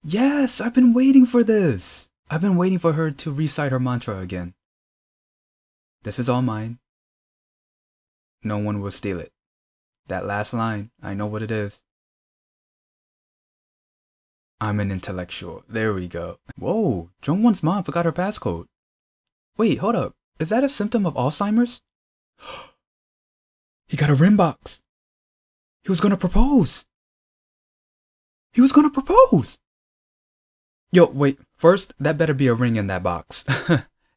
Yes, I've been waiting for this. I've been waiting for her to recite her mantra again. This is all mine. No one will steal it. That last line, I know what it is. I'm an intellectual. There we go. Whoa, Jung Won's mom forgot her passcode. Wait, hold up. Is that a symptom of Alzheimer's? He got a rim box. He was gonna propose. He was gonna propose. Yo, wait. First, that better be a ring in that box.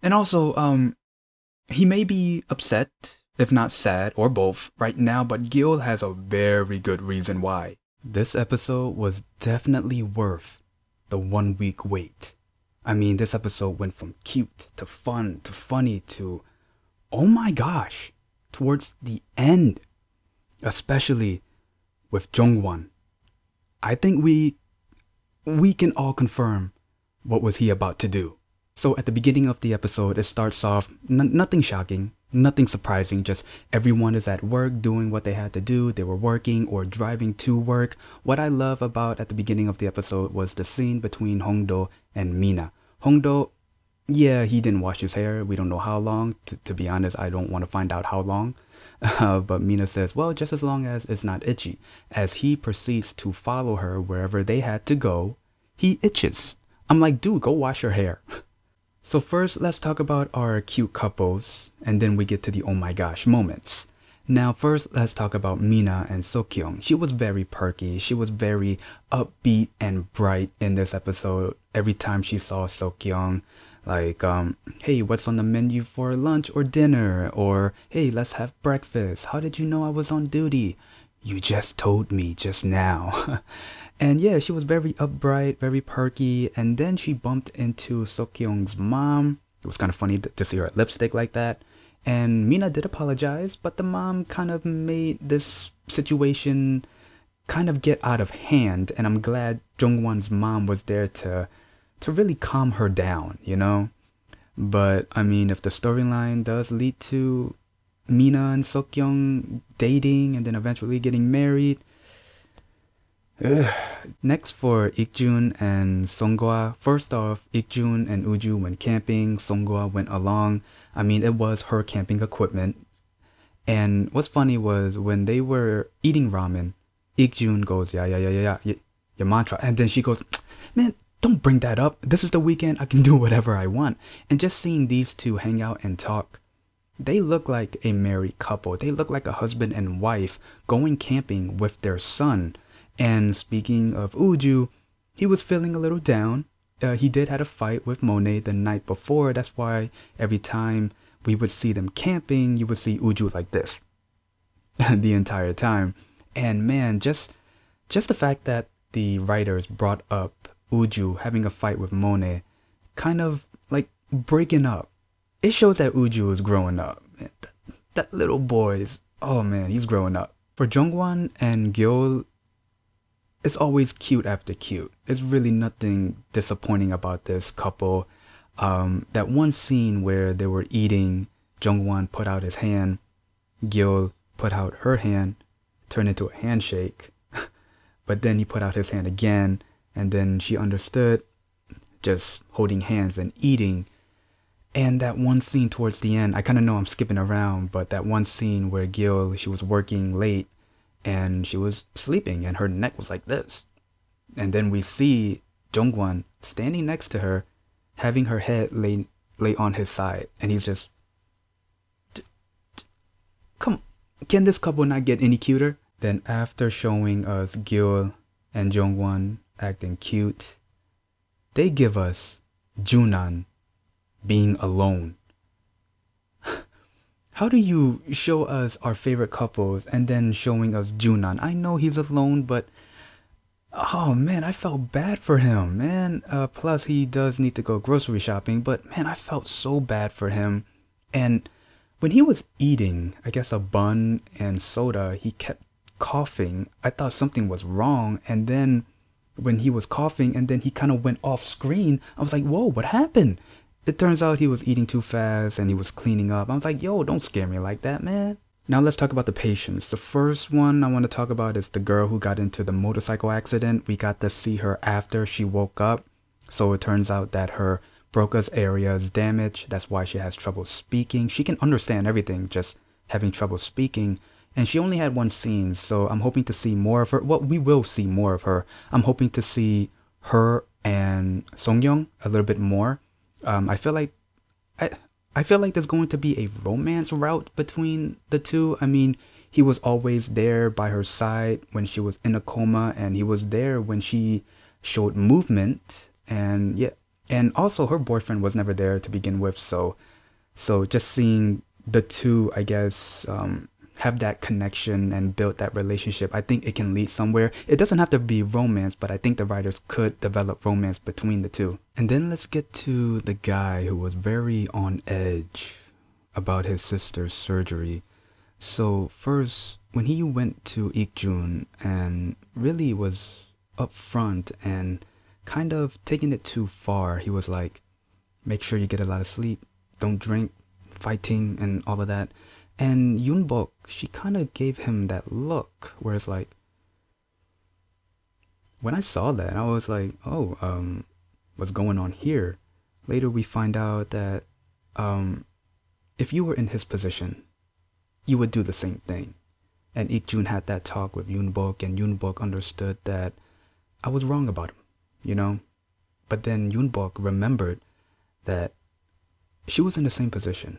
And also, he may be upset, if not sad, or both, right now, but Gyeo has a very good reason why. This episode was definitely worth the 1 week wait. I mean, this episode went from cute to fun to funny to, oh my gosh, towards the end. Especially with Jung Wan. I think we can all confirm what was he about to do. So at the beginning of the episode, it starts off nothing shocking, nothing surprising, just everyone is at work doing what they had to do. They were working or driving to work. What I love about at the beginning of the episode was the scene between Hongdo and Mina. Hongdo, yeah, he didn't wash his hair. We don't know how long. To be honest, I don't want to find out how long. But Mina says, well, just as long as it's not itchy. As he proceeds to follow her wherever they had to go, he itches. I'm like, dude, go wash your hair. So first, let's talk about our cute couples, and then we get to the oh my gosh moments. Now first, let's talk about Mina and Seokyeong. She was very perky. She was very upbeat and bright in this episode. Every time she saw Seokyeong, like, hey, what's on the menu for lunch or dinner? Or, hey, let's have breakfast. How did you know I was on duty? You just told me just now. And yeah, she was very upright, very perky. And then she bumped into Seokyeong's mom. It was kind of funny to see her at lipstick like that. And Mina did apologize, but the mom kind of made this situation kind of get out of hand. And I'm glad Jungwon's mom was there to really calm her down, you know? But, I mean, if the storyline does lead to Mina and Seokyeong dating and then eventually getting married. Next for Ikjun and Song Hwa. First off, Ikjun and Woo Joo went camping. Song Hwa went along. I mean, it was her camping equipment. And what's funny was when they were eating ramen, Ikjun goes, yeah, your mantra. And then she goes, man, don't bring that up. This is the weekend. I can do whatever I want. And just seeing these two hang out and talk, they look like a married couple. They look like a husband and wife going camping with their son. And speaking of Woo Joo, he was feeling a little down. He did had a fight with Monet the night before. That's why every time we would see them camping, you would see Woo Joo like this the entire time. And man, just the fact that the writers brought up Woo Joo having a fight with Monet, kind of like breaking up. It shows that Woo Joo is growing up. Man, that little boy is, oh man, he's growing up. For Jungwon and Gyeo, it's always cute after cute. There's really nothing disappointing about this couple. That one scene where they were eating, Jungwon put out his hand, Gyeo put out her hand, turned into a handshake. But then he put out his hand again, and then she understood, just holding hands and eating. And that one scene towards the end, I kind of know I'm skipping around, but that one scene where Gyeo, she was working late and she was sleeping and her neck was like this. And then we see Jungwon standing next to her, having her head lay on his side. And he's just, come, can this couple not get any cuter? Then after showing us Gyeo and Jungwon acting cute, they give us Junan being alone. How do you show us our favorite couples and then showing us Junan? I know he's alone, but oh man, I felt bad for him, man. Plus he does need to go grocery shopping, but man, I felt so bad for him. And when he was eating, I guess a bun and soda, he kept coughing. I thought something was wrong, and then when he was coughing and then he kind of went off screen, I was like, whoa, what happened? It turns out he was eating too fast and he was cleaning up. I was like, yo, don't scare me like that, man. Now let's talk about the patients. The first one I want to talk about is the girl who got into the motorcycle accident. We got to see her after she woke up. So it turns out that her Broca's area is damaged. That's why she has trouble speaking. She can understand everything, just having trouble speaking. And she only had one scene, so I'm hoping to see more of her. Well, we will see more of her. I'm hoping to see her and Song-young a little bit more. I feel like there's going to be a romance route between the two. I mean, he was always there by her side when she was in a coma, and he was there when she showed movement. And yeah, and also her boyfriend was never there to begin with. So just seeing the two, I guess, have that connection and build that relationship, I think it can lead somewhere. It doesn't have to be romance, but I think the writers could develop romance between the two. And then let's get to the guy who was very on edge about his sister's surgery. So first, when he went to Ik-jun and really was upfront and kind of taking it too far, he was like, make sure you get a lot of sleep, don't drink, fighting and all of that. And Yoonbok, she kind of gave him that look where it's like, when I saw that, I was like, oh, what's going on here? Later we find out that if you were in his position, you would do the same thing. And Ik-jun had that talk with Yoonbok, and Yoonbok understood that I was wrong about him, you know? But then Yoonbok remembered that she was in the same position.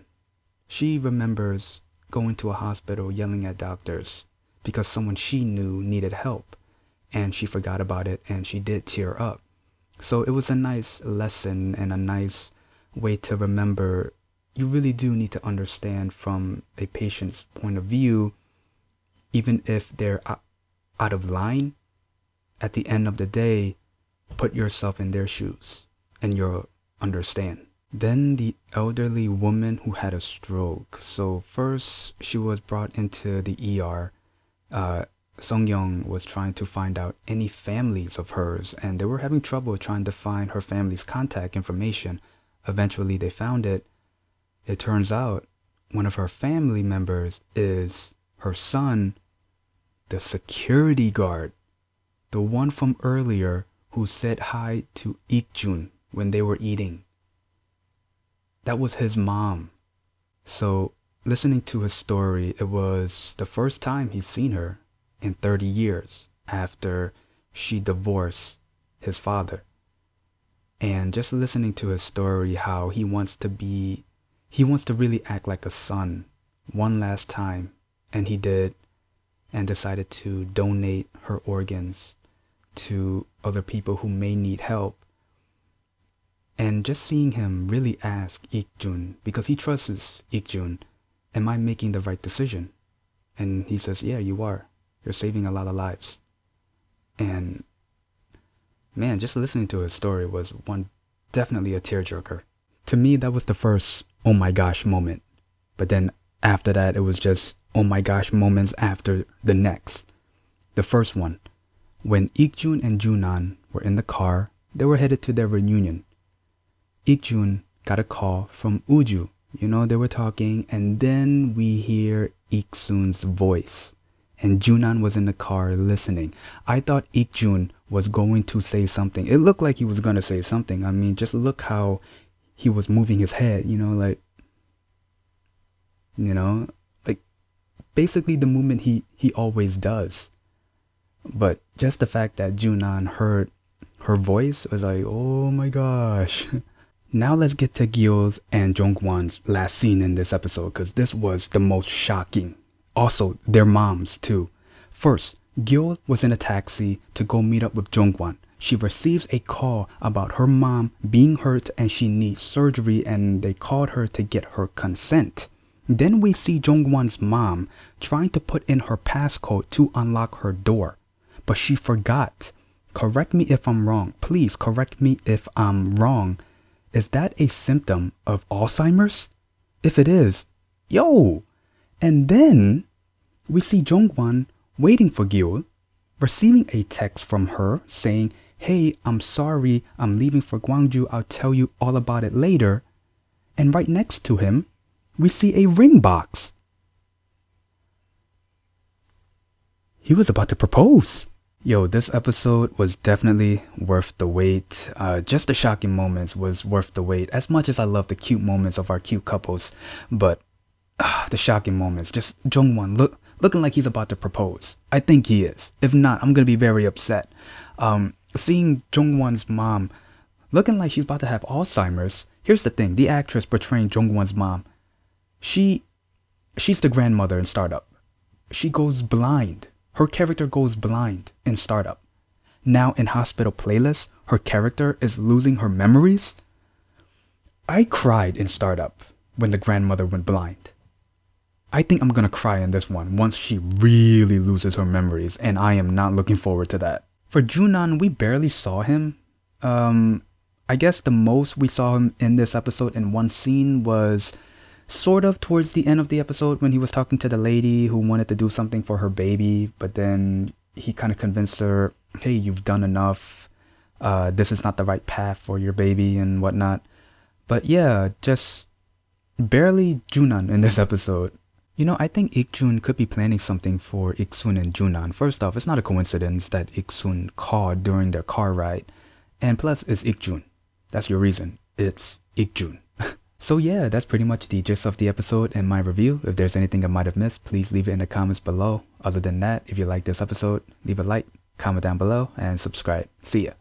She remembers going to a hospital yelling at doctors because someone she knew needed help, and she forgot about it and she did tear up. So it was a nice lesson and a nice way to remember you really do need to understand from a patient's point of view, even if they're out of line. At the end of the day, put yourself in their shoes and you'll understand. Then the elderly woman who had a stroke. So first she was brought into the ER. Song-young was trying to find out any families of hers, and they were having trouble trying to find her family's contact information. Eventually they found it. It turns out one of her family members is her son, the security guard, the one from earlier who said hi to Ik-jun when they were eating. That was his mom. So listening to his story, it was the first time he's seen her in 30 years after she divorced his father. And just listening to his story, how he wants to really act like a son one last time. And he did, and decided to donate her organs to other people who may need help. And just seeing him really ask Ik-jun, because he trusts Ik-jun, am I making the right decision? And he says, yeah, you are. You're saving a lot of lives. And man, just listening to his story was definitely a tearjerker. To me, that was the first oh my gosh moment. But then after that, it was just oh my gosh moments after the next. The first one, when Ik-jun and Junan were in the car, they were headed to their reunion. Ik-jun got a call from Woo Joo. You know, they were talking, and then we hear Ik-sun's voice. And Junan was in the car listening. I thought Ik-jun was going to say something. It looked like he was going to say something. I mean, just look how he was moving his head, like basically the movement he always does. But just the fact that Junan heard her voice was like, oh my gosh. Now let's get to Gyeo's and Jeong Won's last scene in this episode, because this was the most shocking. Also, their moms too. First, Gyeo was in a taxi to go meet up with Jeong Won. She receives a call about her mom being hurt and she needs surgery, and they called her to get her consent. Then we see Jeong Won's mom trying to put in her passcode to unlock her door, but she forgot. Correct me if I'm wrong. Please correct me if I'm wrong. Is that a symptom of Alzheimer's? If it is, yo! And then we see Jeong Won waiting for Gyeo, receiving a text from her saying, hey, I'm sorry, I'm leaving for Gwangju, I'll tell you all about it later. And right next to him, we see a ring box. he was about to propose. Yo, this episode was definitely worth the wait. Just the shocking moments was worth the wait. As much as I love the cute moments of our cute couples, but the shocking moments, just Jeong Won looking like he's about to propose. I think he is. If not, I'm gonna be very upset. Seeing Jeong Won's mom looking like she's about to have Alzheimer's. Here's the thing, the actress portraying Jeong Won's mom, she's the grandmother in Startup. She goes blind. Her character goes blind in Startup. Now in Hospital Playlist, her character is losing her memories. I cried in Startup when the grandmother went blind. I think I'm gonna cry in this one once she really loses her memories, and I am not looking forward to that. For Jun Wan, we barely saw him. I guess the most we saw him in this episode in one scene was sort of towards the end of the episode when he was talking to the lady who wanted to do something for her baby, but then he kind of convinced her, hey, you've done enough. This is not the right path for your baby and whatnot. But yeah, just barely Junan in this episode. You know, I think Ik-jun could be planning something for Ik-sun and Junan. First off, it's not a coincidence that Ik-sun called during their car ride. And plus, it's Ik-jun. That's your reason. It's Ik-jun. So yeah, that's pretty much the gist of the episode and my review. If there's anything I might have missed, please leave it in the comments below. Other than that, if you like this episode, leave a like, comment down below, and subscribe. See ya.